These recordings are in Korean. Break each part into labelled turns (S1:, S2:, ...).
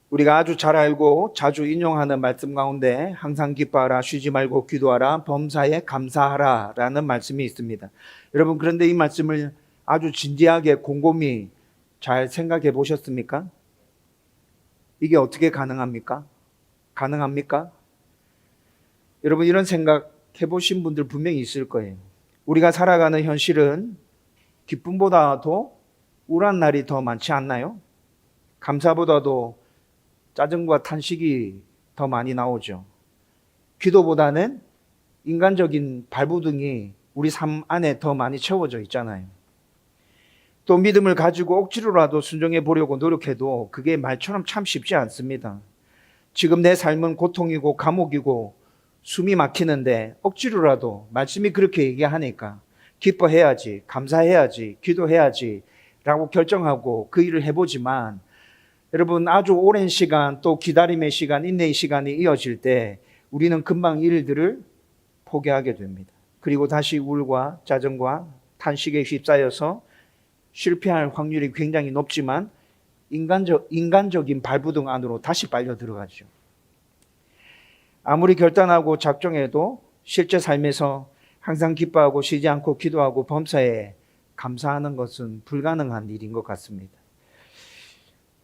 S1: 우리가 아주 잘 알고 자주 인용하는 말씀 가운데 항상 기뻐하라, 쉬지 말고 기도하라, 범사에 감사하라 라는 말씀이 있습니다. 여러분, 그런데 이 말씀을 아주 진지하게 곰곰이 잘 생각해 보셨습니까? 이게 어떻게 가능합니까? 가능합니까? 여러분, 이런 생각 해보신 분들 분명히 있을 거예요. 우리가 살아가는 현실은 기쁨보다도 우울한 날이 더 많지 않나요? 감사보다도 짜증과 탄식이 더 많이 나오죠. 기도보다는 인간적인 발부둥이 우리 삶 안에 더 많이 채워져 있잖아요. 또 믿음을 가지고 억지로라도 순종해 보려고 노력해도 그게 말처럼 참 쉽지 않습니다. 지금 내 삶은 고통이고 감옥이고 숨이 막히는데 억지로라도 말씀이 그렇게 얘기하니까 기뻐해야지, 감사해야지, 기도해야지 라고 결정하고 그 일을 해보지만 여러분, 아주 오랜 시간, 또 기다림의 시간, 인내의 시간이 이어질 때 우리는 금방 일들을 포기하게 됩니다. 그리고 다시 우울과 짜증과 탄식에 휩싸여서 실패할 확률이 굉장히 높지만 인간적인 발부둥 안으로 다시 빨려 들어가죠. 아무리 결단하고 작정해도 실제 삶에서 항상 기뻐하고 쉬지 않고 기도하고 범사에 감사하는 것은 불가능한 일인 것 같습니다.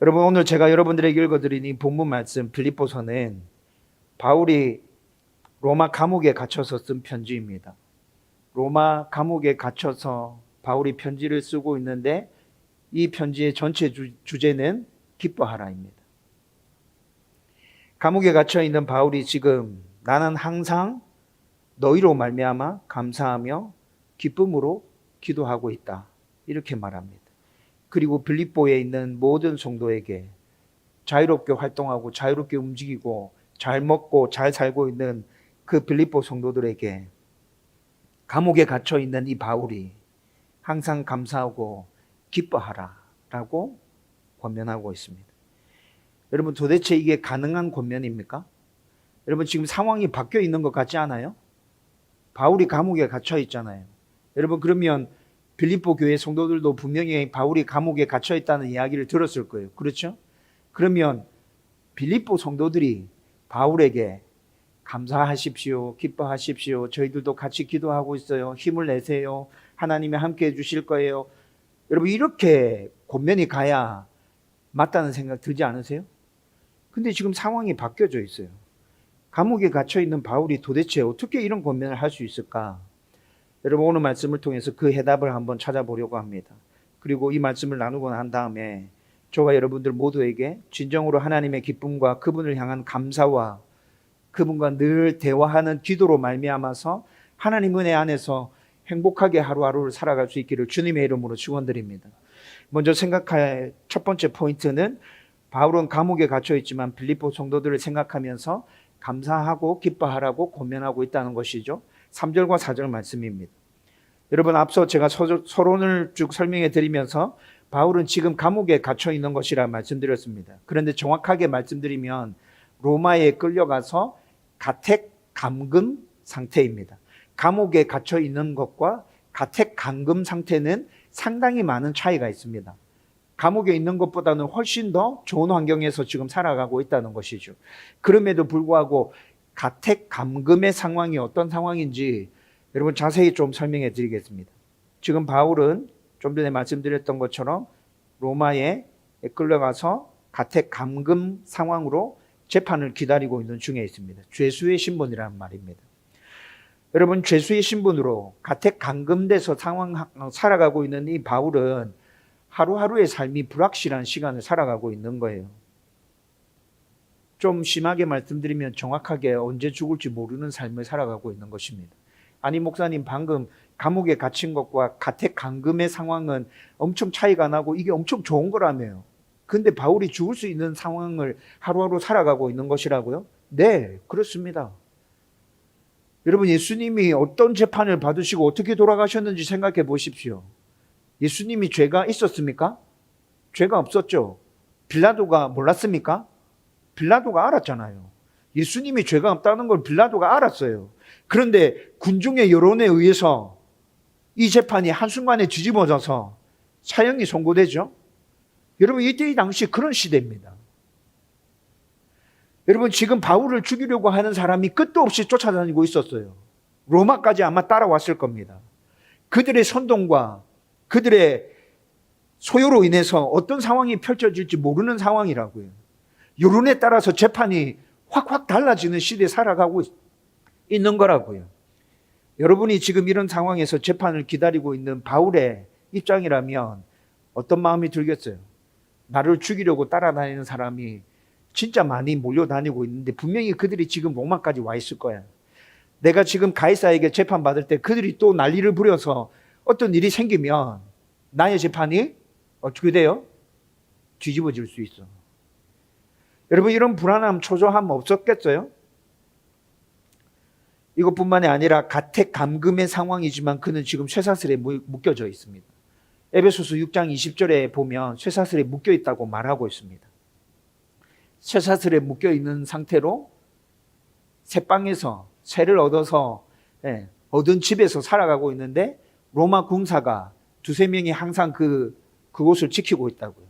S1: 여러분, 오늘 제가 여러분들에게 읽어드린 이 본문 말씀 빌립보서는 바울이 로마 감옥에 갇혀서 쓴 편지입니다. 로마 감옥에 갇혀서 바울이 편지를 쓰고 있는데 이 편지의 전체 주제는 기뻐하라입니다. 감옥에 갇혀 있는 바울이 지금 나는 항상 너희로 말미암아 감사하며 기쁨으로 기도하고 있다, 이렇게 말합니다. 그리고 빌립보에 있는 모든 성도에게 자유롭게 활동하고 자유롭게 움직이고 잘 먹고 잘 살고 있는 그 빌립보 성도들에게 감옥에 갇혀 있는 이 바울이 항상 감사하고 기뻐하라 라고 권면하고 있습니다. 여러분, 도대체 이게 가능한 권면입니까? 여러분, 지금 상황이 바뀌어 있는 것 같지 않아요? 바울이 감옥에 갇혀 있잖아요. 여러분, 그러면 빌립보 교회 성도들도 분명히 바울이 감옥에 갇혀 있다는 이야기를 들었을 거예요. 그렇죠? 그러면 빌립보 성도들이 바울에게 감사하십시오, 기뻐하십시오, 저희들도 같이 기도하고 있어요, 힘을 내세요, 하나님이 함께 해주실 거예요, 여러분, 이렇게 권면이 가야 맞다는 생각 들지 않으세요? 근데 지금 상황이 바뀌어져 있어요. 감옥에 갇혀 있는 바울이 도대체 어떻게 이런 권면을 할 수 있을까? 여러분, 오늘 말씀을 통해서 그 해답을 한번 찾아보려고 합니다. 그리고 이 말씀을 나누고 난 다음에 저와 여러분들 모두에게 진정으로 하나님의 기쁨과 그분을 향한 감사와 그분과 늘 대화하는 기도로 말미암아서 하나님 은혜 안에서 행복하게 하루하루를 살아갈 수 있기를 주님의 이름으로 축원드립니다. 먼저 생각할 첫 번째 포인트는 바울은 감옥에 갇혀 있지만 빌립보 성도들을 생각하면서 감사하고 기뻐하라고 권면하고 있다는 것이죠. 3절과 4절 말씀입니다. 여러분, 앞서 제가 서론을 쭉 설명해 드리면서 바울은 지금 감옥에 갇혀 있는 것이라 말씀드렸습니다. 그런데 정확하게 말씀드리면 로마에 끌려가서 가택 감금 상태입니다. 감옥에 갇혀 있는 것과 가택 감금 상태는 상당히 많은 차이가 있습니다. 감옥에 있는 것보다는 훨씬 더 좋은 환경에서 지금 살아가고 있다는 것이죠. 그럼에도 불구하고 가택 감금의 상황이 어떤 상황인지 여러분 자세히 좀 설명해 드리겠습니다. 지금 바울은 좀 전에 말씀드렸던 것처럼 로마에 끌려가서 가택 감금 상황으로 재판을 기다리고 있는 중에 있습니다. 죄수의 신분이라는 말입니다. 여러분, 죄수의 신분으로 가택 감금돼서 살아가고 있는 이 바울은 하루하루의 삶이 불확실한 시간을 살아가고 있는 거예요. 좀 심하게 말씀드리면 정확하게 언제 죽을지 모르는 삶을 살아가고 있는 것입니다. 아니, 목사님, 방금 감옥에 갇힌 것과 가택 감금의 상황은 엄청 차이가 나고 이게 엄청 좋은 거라며요. 근데 바울이 죽을 수 있는 상황을 하루하루 살아가고 있는 것이라고요? 네, 그렇습니다. 여러분, 예수님이 어떤 재판을 받으시고 어떻게 돌아가셨는지 생각해 보십시오. 예수님이 죄가 있었습니까? 죄가 없었죠. 빌라도가 몰랐습니까? 빌라도가 알았잖아요. 예수님이 죄가 없다는 걸 빌라도가 알았어요. 그런데 군중의 여론에 의해서 이 재판이 한순간에 뒤집어져서 사형이 선고되죠. 여러분, 이때 이 당시 그런 시대입니다. 여러분, 지금 바울을 죽이려고 하는 사람이 끝도 없이 쫓아다니고 있었어요. 로마까지 아마 따라왔을 겁니다. 그들의 선동과 그들의 소요로 인해서 어떤 상황이 펼쳐질지 모르는 상황이라고요. 여론에 따라서 재판이 확확 달라지는 시대에 살아가고 있는 거라고요. 여러분이 지금 이런 상황에서 재판을 기다리고 있는 바울의 입장이라면 어떤 마음이 들겠어요? 나를 죽이려고 따라다니는 사람이 진짜 많이 몰려다니고 있는데 분명히 그들이 지금 로마까지 와 있을 거야. 내가 지금 가이사에게 재판받을 때 그들이 또 난리를 부려서 어떤 일이 생기면 나의 재판이 어떻게 돼요? 뒤집어질 수 있어. 여러분, 이런 불안함, 초조함 없었겠어요? 이것뿐만이 아니라 가택 감금의 상황이지만 그는 지금 쇠사슬에 묶여져 있습니다. 에베소서 6장 20절에 보면 쇠사슬에 묶여 있다고 말하고 있습니다. 쇠사슬에 묶여 있는 상태로 새방에서 새를 얻어서 얻은 집에서 살아가고 있는데 로마 군사가 두세 명이 항상 그곳을 지키고 있다고요.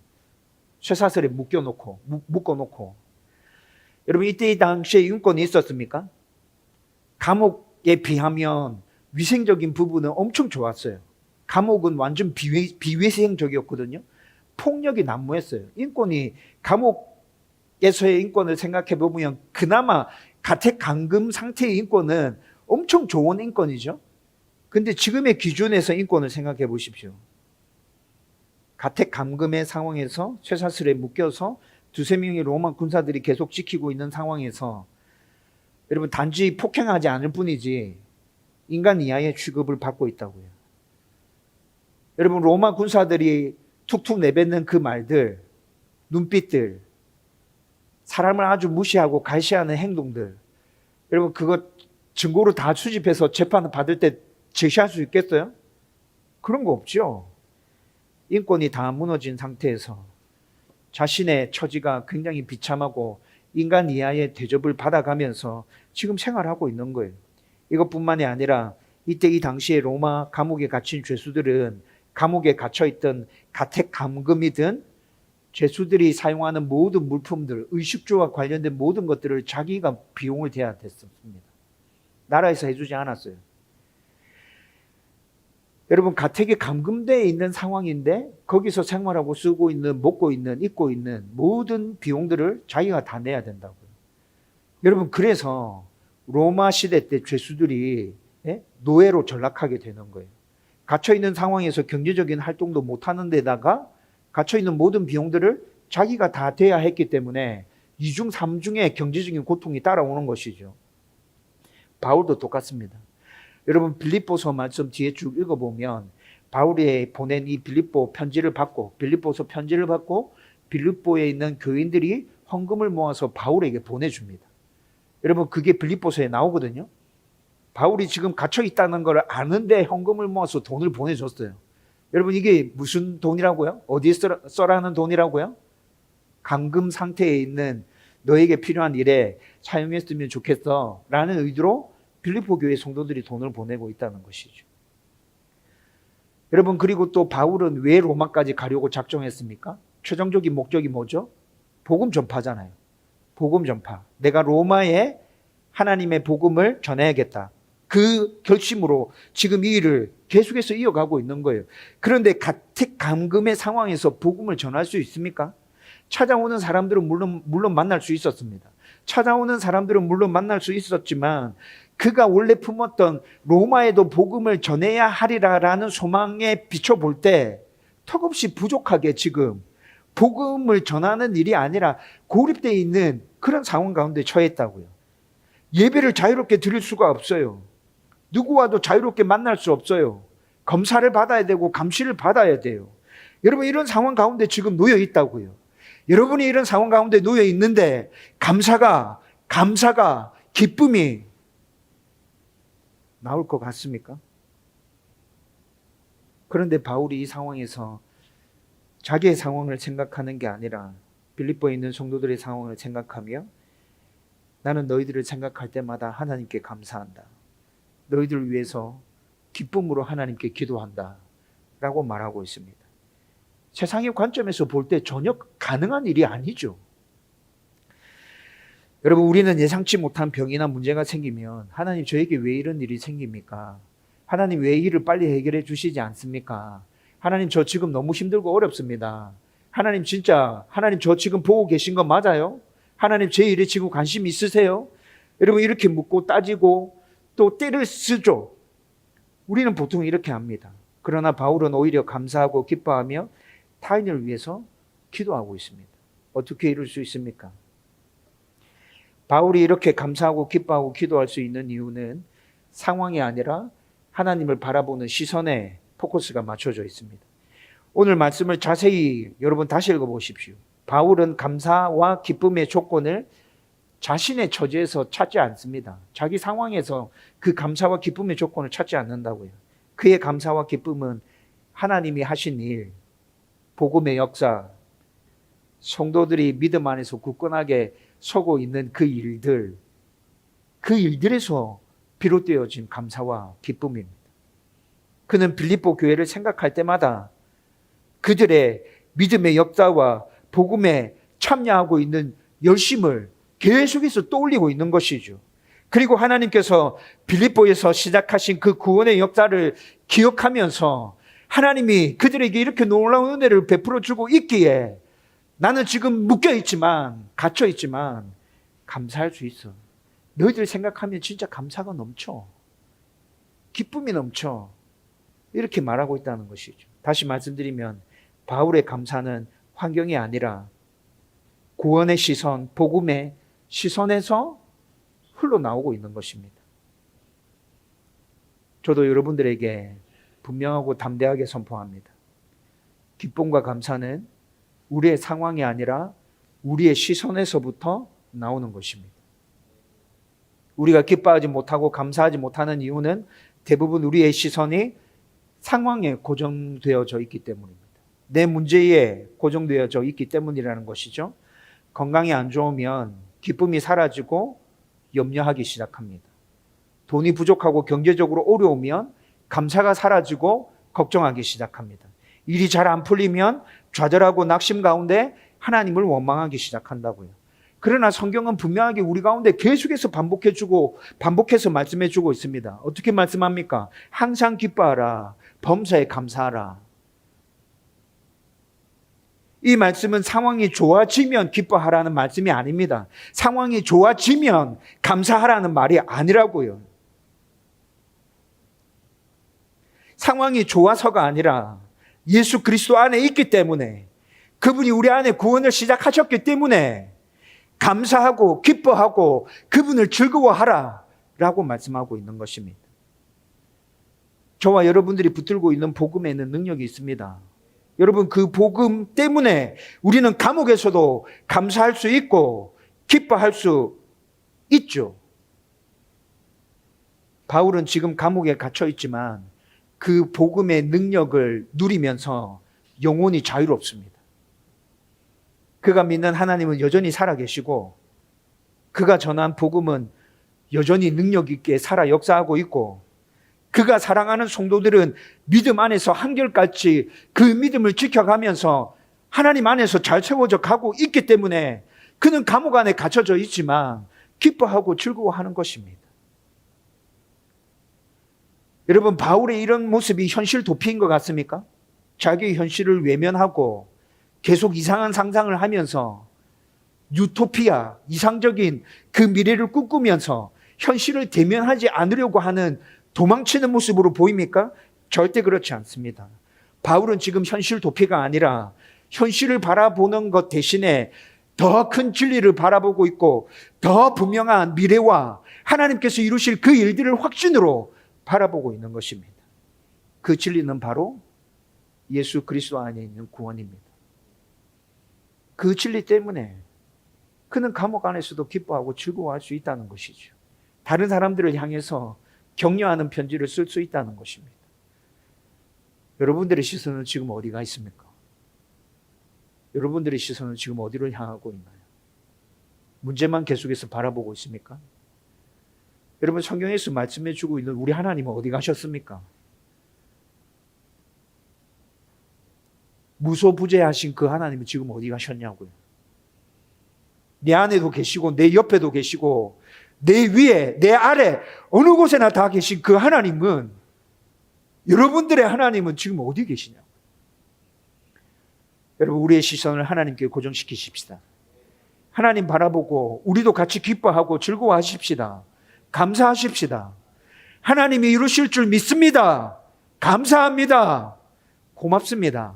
S1: 쇠사슬에 묶어놓고. 여러분, 이때 이 당시에 인권이 있었습니까? 감옥에 비하면 위생적인 부분은 엄청 좋았어요. 감옥은 완전 비위생적이었거든요. 폭력이 난무했어요. 인권이, 감옥에서의 인권을 생각해 보면 그나마 가택 감금 상태의 인권은 엄청 좋은 인권이죠. 근데 지금의 기준에서 인권을 생각해 보십시오. 가택 감금의 상황에서 쇠사슬에 묶여서 두세 명의 로마 군사들이 계속 지키고 있는 상황에서 여러분, 단지 폭행하지 않을 뿐이지 인간 이하의 취급을 받고 있다고요. 여러분, 로마 군사들이 툭툭 내뱉는 그 말들, 눈빛들, 사람을 아주 무시하고 갈시하는 행동들, 여러분, 그거 증거로 다 수집해서 재판을 받을 때 제시할 수 있겠어요? 그런 거 없죠. 인권이 다 무너진 상태에서 자신의 처지가 굉장히 비참하고 인간 이하의 대접을 받아가면서 지금 생활하고 있는 거예요. 이것뿐만이 아니라 이때 이 당시에 로마 감옥에 갇힌 죄수들은 감옥에 갇혀있던 가택 감금이든 죄수들이 사용하는 모든 물품들, 의식주와 관련된 모든 것들을 자기가 비용을 대야 됐습니다. 나라에서 해주지 않았어요. 여러분, 가택에 감금되어 있는 상황인데 거기서 생활하고 쓰고 있는, 먹고 있는, 입고 있는 모든 비용들을 자기가 다 내야 된다고요. 여러분, 그래서 로마 시대 때 죄수들이 노예로 전락하게 되는 거예요. 갇혀있는 상황에서 경제적인 활동도 못하는 데다가 갇혀있는 모든 비용들을 자기가 다 대야 했기 때문에 이중 삼중의 경제적인 고통이 따라오는 것이죠. 바울도 똑같습니다. 여러분, 빌립보서 말씀 뒤에 쭉 읽어보면 바울이 보낸 이 빌립보서 편지를 받고 빌립보에 있는 교인들이 헌금을 모아서 바울에게 보내줍니다. 여러분, 그게 빌립보서에 나오거든요. 바울이 지금 갇혀 있다는 걸 아는데 헌금을 모아서 돈을 보내줬어요. 여러분, 이게 무슨 돈이라고요? 어디에 써라는 돈이라고요? 감금 상태에 있는 너에게 필요한 일에 사용했으면 좋겠어 라는 의도로 빌립보 교회 성도들이 돈을 보내고 있다는 것이죠. 여러분, 그리고 또 바울은 왜 로마까지 가려고 작정했습니까? 최종적인 목적이 뭐죠? 복음 전파잖아요. 복음 전파. 내가 로마에 하나님의 복음을 전해야겠다. 그 결심으로 지금 이 일을 계속해서 이어가고 있는 거예요. 그런데 가택 감금의 상황에서 복음을 전할 수 있습니까? 찾아오는 사람들은 물론 만날 수 있었습니다. 찾아오는 사람들은 물론 만날 수 있었지만 그가 원래 품었던 로마에도 복음을 전해야 하리라라는 소망에 비춰볼 때 턱없이 부족하게 지금 복음을 전하는 일이 아니라 고립되어 있는 그런 상황 가운데 처했다고요. 예배를 자유롭게 드릴 수가 없어요. 누구와도 자유롭게 만날 수 없어요. 검사를 받아야 되고 감시를 받아야 돼요. 여러분, 이런 상황 가운데 지금 놓여 있다고요. 여러분이 이런 상황 가운데 놓여 있는데 감사가, 기쁨이 나올 것 같습니까? 그런데 바울이 이 상황에서 자기의 상황을 생각하는 게 아니라 빌립보에 있는 성도들의 상황을 생각하며 나는 너희들을 생각할 때마다 하나님께 감사한다. 너희들을 위해서 기쁨으로 하나님께 기도한다 라고 말하고 있습니다. 세상의 관점에서 볼 때 전혀 가능한 일이 아니죠. 여러분, 우리는 예상치 못한 병이나 문제가 생기면 하나님 저에게 왜 이런 일이 생깁니까? 하나님 왜 일을 빨리 해결해 주시지 않습니까? 하나님 저 지금 너무 힘들고 어렵습니다. 하나님 진짜 하나님 저 지금 보고 계신 거 맞아요? 하나님 제 일에 지금 관심 있으세요? 여러분 이렇게 묻고 따지고 또 때를 쓰죠. 우리는 보통 이렇게 합니다. 그러나 바울은 오히려 감사하고 기뻐하며 타인을 위해서 기도하고 있습니다. 어떻게 이룰 수 있습니까? 바울이 이렇게 감사하고 기뻐하고 기도할 수 있는 이유는 상황이 아니라 하나님을 바라보는 시선에 포커스가 맞춰져 있습니다. 오늘 말씀을 자세히 여러분 다시 읽어보십시오. 바울은 감사와 기쁨의 조건을 자신의 처지에서 찾지 않습니다. 자기 상황에서 그 감사와 기쁨의 조건을 찾지 않는다고요. 그의 감사와 기쁨은 하나님이 하신 일, 복음의 역사, 성도들이 믿음 안에서 굳건하게 서고 있는 그 일들에서 비롯되어진 감사와 기쁨입니다. 그는 빌립보 교회를 생각할 때마다 그들의 믿음의 역사와 복음에 참여하고 있는 열심을 계속해서 떠올리고 있는 것이죠. 그리고 하나님께서 빌립보에서 시작하신 그 구원의 역사를 기억하면서 하나님이 그들에게 이렇게 놀라운 은혜를 베풀어 주고 있기에 나는 지금 묶여있지만, 갇혀있지만 감사할 수 있어. 너희들 생각하면 진짜 감사가 넘쳐. 기쁨이 넘쳐. 이렇게 말하고 있다는 것이죠. 다시 말씀드리면 바울의 감사는 환경이 아니라 구원의 시선, 복음의 시선에서 흘러나오고 있는 것입니다. 저도 여러분들에게 분명하고 담대하게 선포합니다. 기쁨과 감사는 우리의 상황이 아니라 우리의 시선에서부터 나오는 것입니다. 우리가 기뻐하지 못하고 감사하지 못하는 이유는 대부분 우리의 시선이 상황에 고정되어져 있기 때문입니다. 내 문제에 고정되어져 있기 때문이라는 것이죠. 건강이 안 좋으면 기쁨이 사라지고 염려하기 시작합니다. 돈이 부족하고 경제적으로 어려우면 감사가 사라지고 걱정하기 시작합니다. 일이 잘 안 풀리면 좌절하고 낙심 가운데 하나님을 원망하기 시작한다고요. 그러나 성경은 분명하게 우리 가운데 계속해서 반복해서 말씀해주고 있습니다. 어떻게 말씀합니까? 항상 기뻐하라. 범사에 감사하라. 이 말씀은 상황이 좋아지면 기뻐하라는 말씀이 아닙니다. 상황이 좋아지면 감사하라는 말이 아니라고요. 상황이 좋아서가 아니라 예수 그리스도 안에 있기 때문에, 그분이 우리 안에 구원을 시작하셨기 때문에 감사하고 기뻐하고 그분을 즐거워하라 라고 말씀하고 있는 것입니다. 저와 여러분들이 붙들고 있는 복음에는 능력이 있습니다. 여러분, 그 복음 때문에 우리는 감옥에서도 감사할 수 있고 기뻐할 수 있죠. 바울은 지금 감옥에 갇혀 있지만 그 복음의 능력을 누리면서 영원히 자유롭습니다. 그가 믿는 하나님은 여전히 살아계시고 그가 전한 복음은 여전히 능력 있게 살아 역사하고 있고, 그가 사랑하는 성도들은 믿음 안에서 한결같이 그 믿음을 지켜가면서 하나님 안에서 잘 채워져 가고 있기 때문에 그는 감옥 안에 갇혀져 있지만 기뻐하고 즐거워하는 것입니다. 여러분, 바울의 이런 모습이 현실 도피인 것 같습니까? 자기 현실을 외면하고 계속 이상한 상상을 하면서 유토피아, 이상적인 그 미래를 꿈꾸면서 현실을 대면하지 않으려고 하는 도망치는 모습으로 보입니까? 절대 그렇지 않습니다. 바울은 지금 현실 도피가 아니라 현실을 바라보는 것 대신에 더 큰 진리를 바라보고 있고 더 분명한 미래와 하나님께서 이루실 그 일들을 확신으로 바라보고 있는 것입니다. 그 진리는 바로 예수 그리스도 안에 있는 구원입니다. 그 진리 때문에 그는 감옥 안에서도 기뻐하고 즐거워할 수 있다는 것이죠. 다른 사람들을 향해서 격려하는 편지를 쓸 수 있다는 것입니다. 여러분들의 시선은 지금 어디가 있습니까? 여러분들의 시선은 지금 어디를 향하고 있나요? 문제만 계속해서 바라보고 있습니까? 여러분, 성경에서 말씀해 주고 있는 우리 하나님은 어디 가셨습니까? 무소부재하신 그 하나님은 지금 어디 가셨냐고요. 내 안에도 계시고 내 옆에도 계시고 내 위에 내 아래 어느 곳에나 다 계신 그 하나님은, 여러분들의 하나님은 지금 어디 계시냐? 여러분, 우리의 시선을 하나님께 고정시키십시다. 하나님 바라보고 우리도 같이 기뻐하고 즐거워하십시다. 감사하십시다. 하나님이 이루실 줄 믿습니다. 감사합니다. 고맙습니다.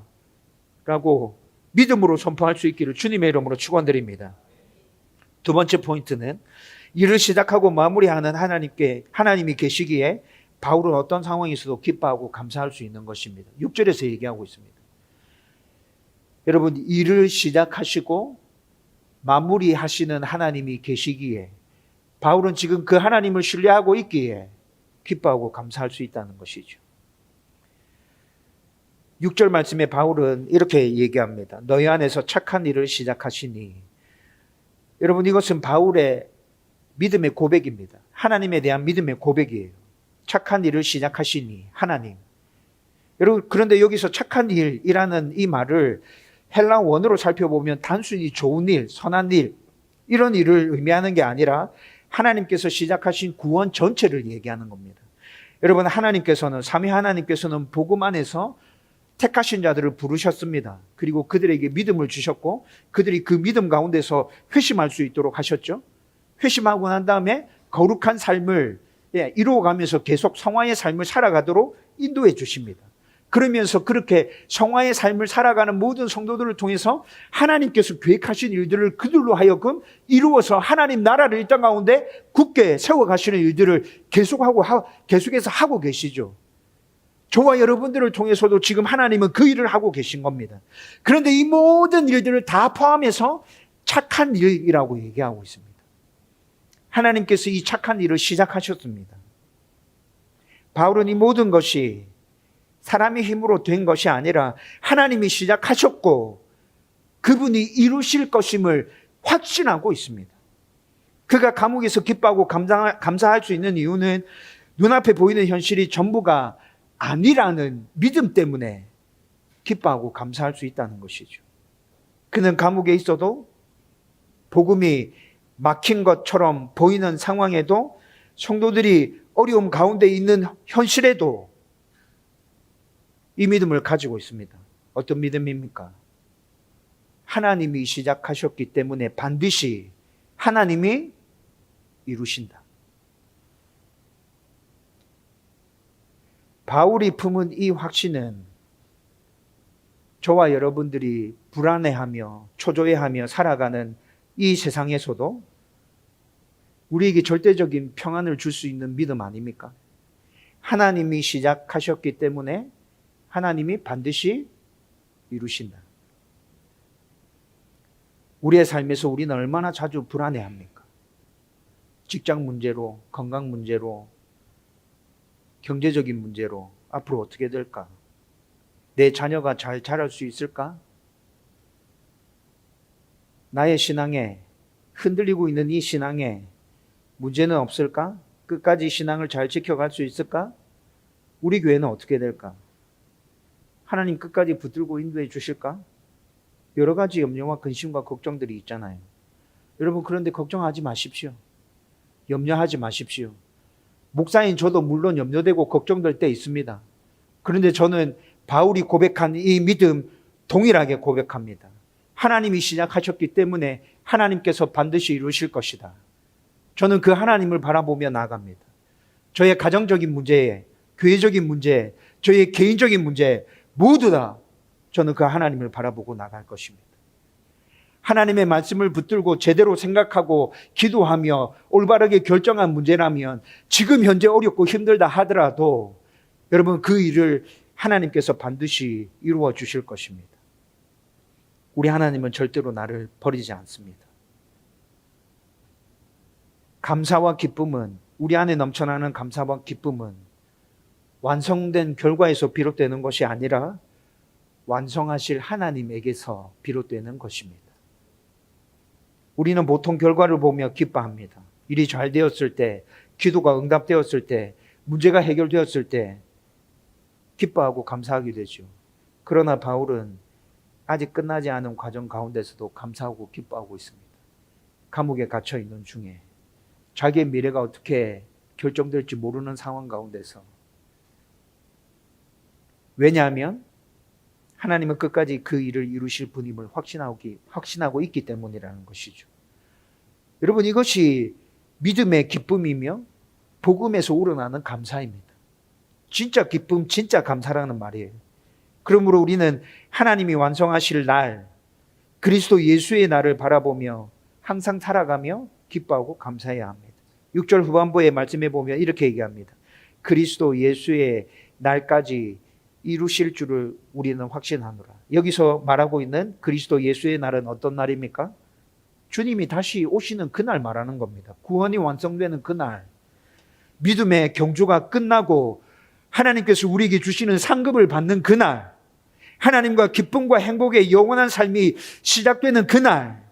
S1: 라고 믿음으로 선포할 수 있기를 주님의 이름으로 축원드립니다. 두 번째 포인트는 일을 시작하고 마무리하는 하나님이 계시기에 바울은 어떤 상황에서도 기뻐하고 감사할 수 있는 것입니다. 6절에서 얘기하고 있습니다. 여러분, 일을 시작하시고 마무리하시는 하나님이 계시기에 바울은 지금 그 하나님을 신뢰하고 있기에 기뻐하고 감사할 수 있다는 것이죠. 6절 말씀에 바울은 이렇게 얘기합니다. 너희 안에서 착한 일을 시작하시니. 여러분, 이것은 바울의 믿음의 고백입니다. 하나님에 대한 믿음의 고백이에요. 착한 일을 시작하시니, 하나님. 여러분, 그런데 여기서 착한 일이라는 이 말을 헬라 원어로 살펴보면 단순히 좋은 일, 선한 일, 이런 일을 의미하는 게 아니라 하나님께서 시작하신 구원 전체를 얘기하는 겁니다. 여러분, 삼위 하나님께서는 복음 안에서 택하신 자들을 부르셨습니다. 그리고 그들에게 믿음을 주셨고 그들이 그 믿음 가운데서 회심할 수 있도록 하셨죠. 회심하고 난 다음에 거룩한 삶을 이루어가면서 계속 성화의 삶을 살아가도록 인도해 주십니다. 그러면서 그렇게 성화의 삶을 살아가는 모든 성도들을 통해서 하나님께서 계획하신 일들을 그들로 하여금 이루어서 하나님 나라를 이 땅 가운데 굳게 세워가시는 일들을 계속해서 하고 계시죠. 저와 여러분들을 통해서도 지금 하나님은 그 일을 하고 계신 겁니다. 그런데 이 모든 일들을 다 포함해서 착한 일이라고 얘기하고 있습니다. 하나님께서 이 착한 일을 시작하셨습니다. 바울은 이 모든 것이 사람의 힘으로 된 것이 아니라 하나님이 시작하셨고 그분이 이루실 것임을 확신하고 있습니다. 그가 감옥에서 기뻐하고 감사할 수 있는 이유는 눈앞에 보이는 현실이 전부가 아니라는 믿음 때문에 기뻐하고 감사할 수 있다는 것이죠. 그는 감옥에 있어도 복음이 막힌 것처럼 보이는 상황에도 성도들이 어려움 가운데 있는 현실에도 이 믿음을 가지고 있습니다. 어떤 믿음입니까? 하나님이 시작하셨기 때문에 반드시 하나님이 이루신다. 바울이 품은 이 확신은 저와 여러분들이 불안해하며 초조해하며 살아가는 이 세상에서도 우리에게 절대적인 평안을 줄 수 있는 믿음 아닙니까? 하나님이 시작하셨기 때문에 하나님이 반드시 이루신다. 우리의 삶에서 우리는 얼마나 자주 불안해합니까? 직장 문제로, 건강 문제로, 경제적인 문제로 앞으로 어떻게 될까? 내 자녀가 잘 자랄 수 있을까? 나의 신앙에, 흔들리고 있는 이 신앙에 문제는 없을까? 끝까지 신앙을 잘 지켜갈 수 있을까? 우리 교회는 어떻게 될까? 하나님 끝까지 붙들고 인도해 주실까? 여러 가지 염려와 근심과 걱정들이 있잖아요. 여러분, 그런데 걱정하지 마십시오. 염려하지 마십시오. 목사인 저도 물론 염려되고 걱정될 때 있습니다. 그런데 저는 바울이 고백한 이 믿음 동일하게 고백합니다. 하나님이 시작하셨기 때문에 하나님께서 반드시 이루실 것이다. 저는 그 하나님을 바라보며 나아갑니다. 저의 가정적인 문제에, 교회적인 문제에, 저의 개인적인 문제에 모두 다 저는 그 하나님을 바라보고 나갈 것입니다. 하나님의 말씀을 붙들고 제대로 생각하고 기도하며 올바르게 결정한 문제라면 지금 현재 어렵고 힘들다 하더라도 여러분 그 일을 하나님께서 반드시 이루어 주실 것입니다. 우리 하나님은 절대로 나를 버리지 않습니다. 감사와 기쁨은, 우리 안에 넘쳐나는 감사와 기쁨은 완성된 결과에서 비롯되는 것이 아니라 완성하실 하나님에게서 비롯되는 것입니다. 우리는 보통 결과를 보며 기뻐합니다. 일이 잘 되었을 때, 기도가 응답되었을 때, 문제가 해결되었을 때 기뻐하고 감사하게 되죠. 그러나 바울은 아직 끝나지 않은 과정 가운데서도 감사하고 기뻐하고 있습니다. 감옥에 갇혀 있는 중에 자기의 미래가 어떻게 결정될지 모르는 상황 가운데서, 왜냐하면 하나님은 끝까지 그 일을 이루실 분임을 확신하고 있기 때문이라는 것이죠. 여러분, 이것이 믿음의 기쁨이며 복음에서 우러나는 감사입니다. 진짜 기쁨, 진짜 감사라는 말이에요. 그러므로 우리는 하나님이 완성하실 날, 그리스도 예수의 날을 바라보며 항상 살아가며 기뻐하고 감사해야 합니다. 6절 후반부에 말씀해 보면 이렇게 얘기합니다. 그리스도 예수의 날까지 이루실 줄을 우리는 확신하노라. 여기서 말하고 있는 그리스도 예수의 날은 어떤 날입니까? 주님이 다시 오시는 그날 말하는 겁니다. 구원이 완성되는 그날, 믿음의 경주가 끝나고 하나님께서 우리에게 주시는 상급을 받는 그날, 하나님과 기쁨과 행복의 영원한 삶이 시작되는 그날,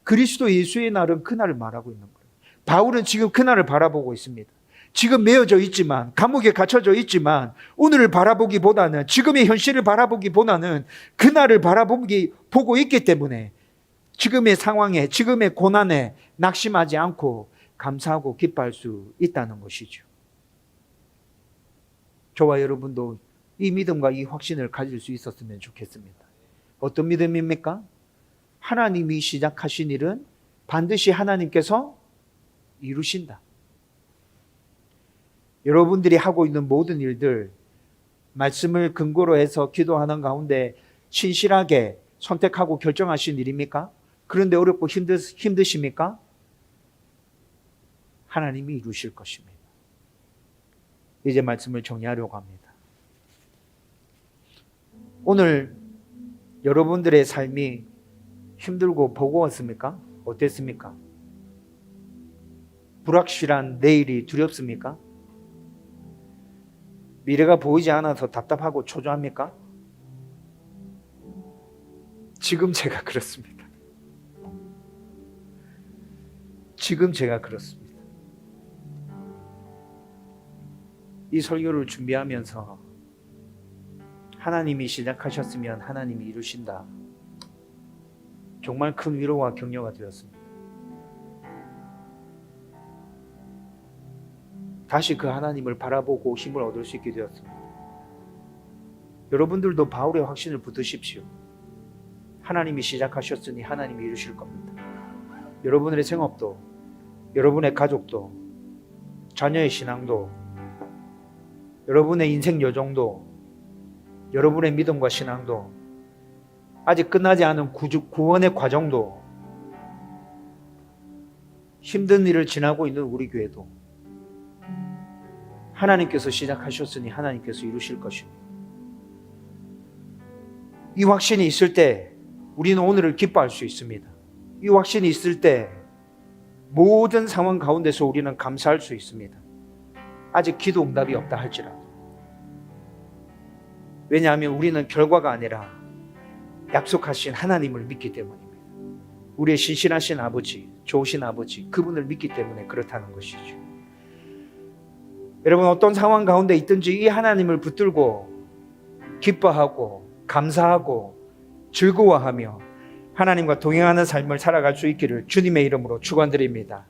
S1: 그리스도 예수의 날은 그날을 말하고 있는 거예요. 바울은 지금 그날을 바라보고 있습니다. 지금 매어져 있지만, 감옥에 갇혀져 있지만, 오늘을 바라보기보다는, 지금의 현실을 바라보기보다는 그날을 보고 있기 때문에 지금의 상황에, 지금의 고난에 낙심하지 않고 감사하고 기뻐할 수 있다는 것이죠. 저와 여러분도 이 믿음과 이 확신을 가질 수 있었으면 좋겠습니다. 어떤 믿음입니까? 하나님이 시작하신 일은 반드시 하나님께서 이루신다. 여러분들이 하고 있는 모든 일들, 말씀을 근거로 해서 기도하는 가운데 신실하게 선택하고 결정하신 일입니까? 그런데 어렵고 힘드십니까? 하나님이 이루실 것입니다. 이제 말씀을 정리하려고 합니다. 오늘 여러분들의 삶이 힘들고 버거웠습니까? 어땠습니까? 불확실한 내일이 두렵습니까? 미래가 보이지 않아서 답답하고 초조합니까? 지금 제가 그렇습니다. 지금 제가 그렇습니다. 이 설교를 준비하면서 하나님이 시작하셨으면 하나님이 이루신다. 정말 큰 위로와 격려가 되었습니다. 다시 그 하나님을 바라보고 힘을 얻을 수 있게 되었습니다. 여러분들도 바울의 확신을 붙드십시오. 하나님이 시작하셨으니 하나님이 이루실 겁니다. 여러분의 생업도, 여러분의 가족도, 자녀의 신앙도, 여러분의 인생 여정도, 여러분의 믿음과 신앙도, 아직 끝나지 않은 구원의 과정도, 힘든 일을 지나고 있는 우리 교회도 하나님께서 시작하셨으니 하나님께서 이루실 것입니다. 이 확신이 있을 때 우리는 오늘을 기뻐할 수 있습니다. 이 확신이 있을 때 모든 상황 가운데서 우리는 감사할 수 있습니다. 아직 기도 응답이 없다 할지라도. 왜냐하면 우리는 결과가 아니라 약속하신 하나님을 믿기 때문입니다. 우리의 신실하신 아버지, 좋으신 아버지, 그분을 믿기 때문에 그렇다는 것이죠. 여러분, 어떤 상황 가운데 있든지 이 하나님을 붙들고 기뻐하고 감사하고 즐거워하며 하나님과 동행하는 삶을 살아갈 수 있기를 주님의 이름으로 축원드립니다.